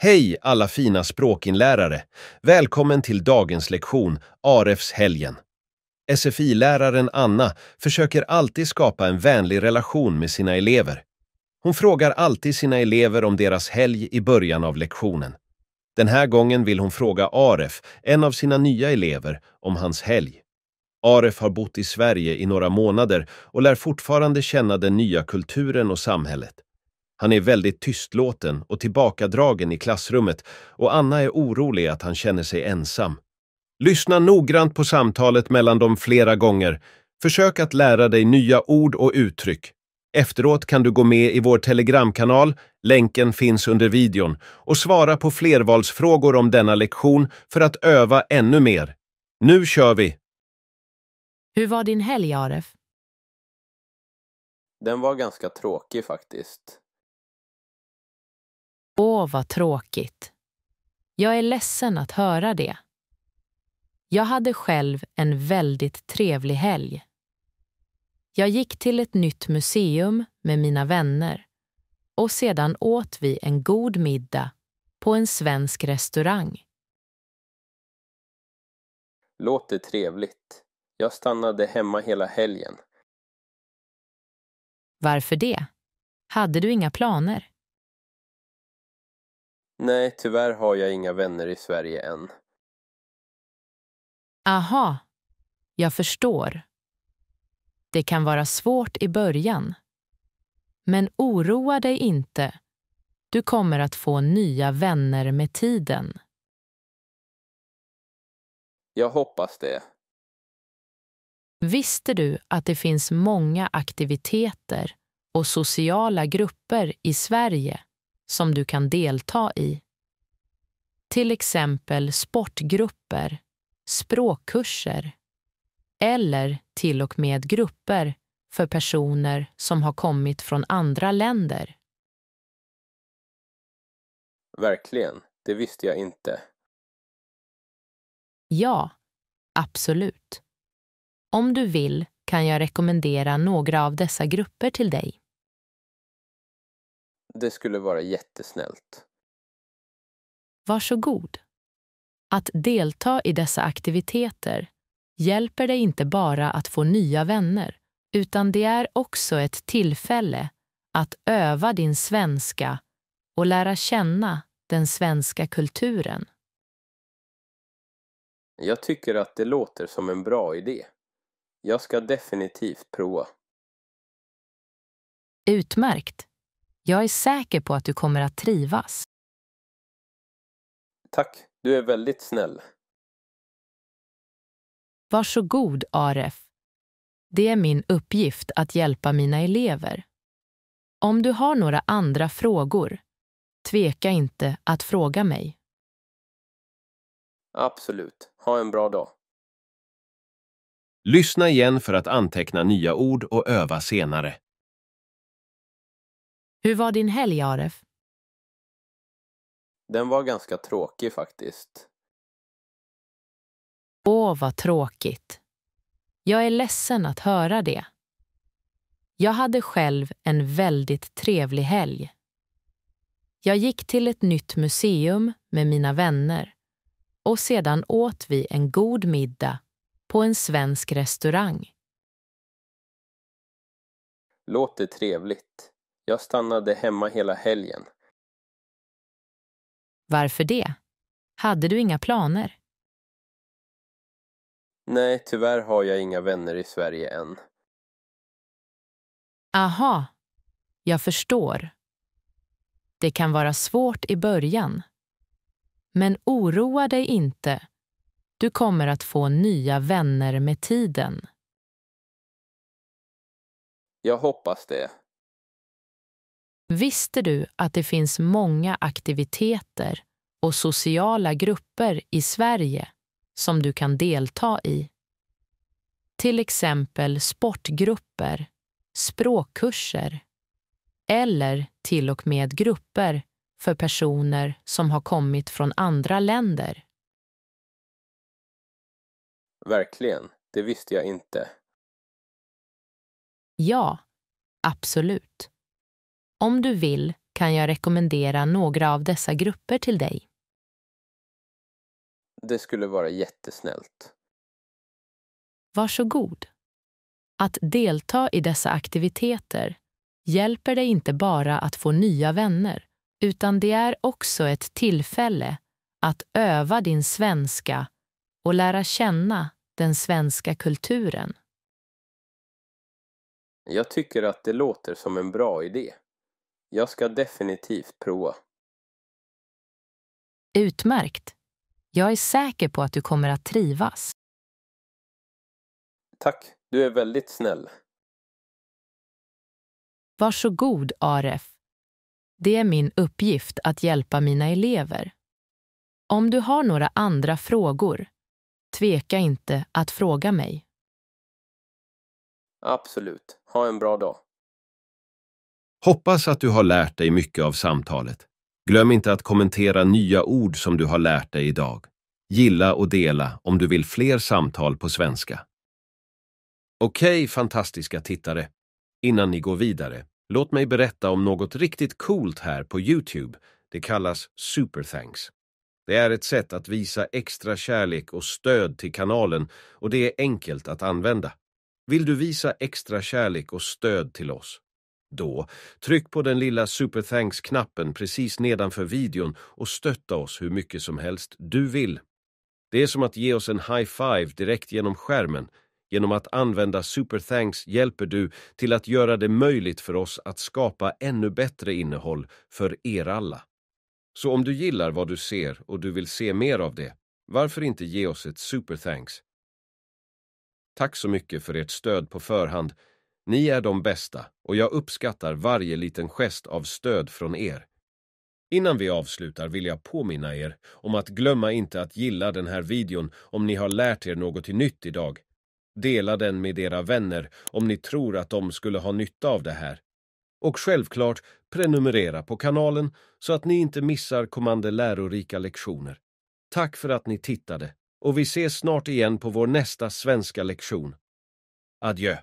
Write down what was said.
Hej alla fina språkinlärare! Välkommen till dagens lektion, Arefs helgen. SFI-läraren Anna försöker alltid skapa en vänlig relation med sina elever. Hon frågar alltid sina elever om deras helg i början av lektionen. Den här gången vill hon fråga Aref, en av sina nya elever, om hans helg. Aref har bott i Sverige i några månader och lär fortfarande känna den nya kulturen och samhället. Han är väldigt tystlåten och tillbakadragen i klassrummet och Anna är orolig att han känner sig ensam. Lyssna noggrant på samtalet mellan dem flera gånger. Försök att lära dig nya ord och uttryck. Efteråt kan du gå med i vår telegramkanal, länken finns under videon, och svara på flervalsfrågor om denna lektion för att öva ännu mer. Nu kör vi! Hur var din helg, Aref? Den var ganska tråkig faktiskt. Åh, vad tråkigt. Jag är ledsen att höra det. Jag hade själv en väldigt trevlig helg. Jag gick till ett nytt museum med mina vänner och sedan åt vi en god middag på en svensk restaurang. Låter trevligt. Jag stannade hemma hela helgen. Varför det? Hade du inga planer? Nej, tyvärr har jag inga vänner i Sverige än. Aha, jag förstår. Det kan vara svårt i början. Men oroa dig inte. Du kommer att få nya vänner med tiden. Jag hoppas det. Visste du att det finns många aktiviteter och sociala grupper i Sverige som du kan delta i? Till exempel sportgrupper, språkkurser eller till och med grupper för personer som har kommit från andra länder. Verkligen, det visste jag inte. Ja, absolut. Om du vill kan jag rekommendera några av dessa grupper till dig. Det skulle vara jättesnällt. Varsågod. Att delta i dessa aktiviteter hjälper dig inte bara att få nya vänner, utan det är också ett tillfälle att öva din svenska och lära känna den svenska kulturen. Jag tycker att det låter som en bra idé. Jag ska definitivt prova. Utmärkt. Jag är säker på att du kommer att trivas. Tack, du är väldigt snäll. Varsågod, Aref. Det är min uppgift att hjälpa mina elever. Om du har några andra frågor, tveka inte att fråga mig. Absolut. Ha en bra dag. Lyssna igen för att anteckna nya ord och öva senare. Hur var din helg, Aref? Den var ganska tråkig faktiskt. Åh, vad tråkigt. Jag är ledsen att höra det. Jag hade själv en väldigt trevlig helg. Jag gick till ett nytt museum med mina vänner och sedan åt vi en god middag på en svensk restaurang. Låter trevligt. Jag stannade hemma hela helgen. Varför det? Hade du inga planer? Nej, tyvärr har jag inga vänner i Sverige än. Aha, jag förstår. Det kan vara svårt i början. Men oroa dig inte. Du kommer att få nya vänner med tiden. Jag hoppas det. Visste du att det finns många aktiviteter och sociala grupper i Sverige som du kan delta i? Till exempel sportgrupper, språkkurser eller till och med grupper för personer som har kommit från andra länder. Verkligen, det visste jag inte. Ja, absolut. Om du vill kan jag rekommendera några av dessa grupper till dig. Det skulle vara jättesnällt. Varsågod. Att delta i dessa aktiviteter hjälper dig inte bara att få nya vänner, utan det är också ett tillfälle att öva din svenska och lära känna den svenska kulturen. Jag tycker att det låter som en bra idé. Jag ska definitivt prova. Utmärkt. Jag är säker på att du kommer att trivas. Tack, du är väldigt snäll. Varsågod, Aref. Det är min uppgift att hjälpa mina elever. Om du har några andra frågor, tveka inte att fråga mig. Absolut. Ha en bra dag. Hoppas att du har lärt dig mycket av samtalet. Glöm inte att kommentera nya ord som du har lärt dig idag. Gilla och dela om du vill fler samtal på svenska. Okej, fantastiska tittare. Innan ni går vidare, låt mig berätta om något riktigt coolt här på YouTube. Det kallas Super Thanks. Det är ett sätt att visa extra kärlek och stöd till kanalen och det är enkelt att använda. Vill du visa extra kärlek och stöd till oss? Då, tryck på den lilla Super Thanks-knappen precis nedanför videon och stötta oss hur mycket som helst du vill. Det är som att ge oss en high five direkt genom skärmen. Genom att använda Super Thanks hjälper du till att göra det möjligt för oss att skapa ännu bättre innehåll för er alla. Så om du gillar vad du ser och du vill se mer av det, varför inte ge oss ett Super Thanks? Tack så mycket för ert stöd på förhand. Ni är de bästa och jag uppskattar varje liten gest av stöd från er. Innan vi avslutar vill jag påminna er om att glömma inte att gilla den här videon om ni har lärt er något nytt idag. Dela den med era vänner om ni tror att de skulle ha nytta av det här. Och självklart prenumerera på kanalen så att ni inte missar kommande lärorika lektioner. Tack för att ni tittade och vi ses snart igen på vår nästa svenska lektion. Adjö!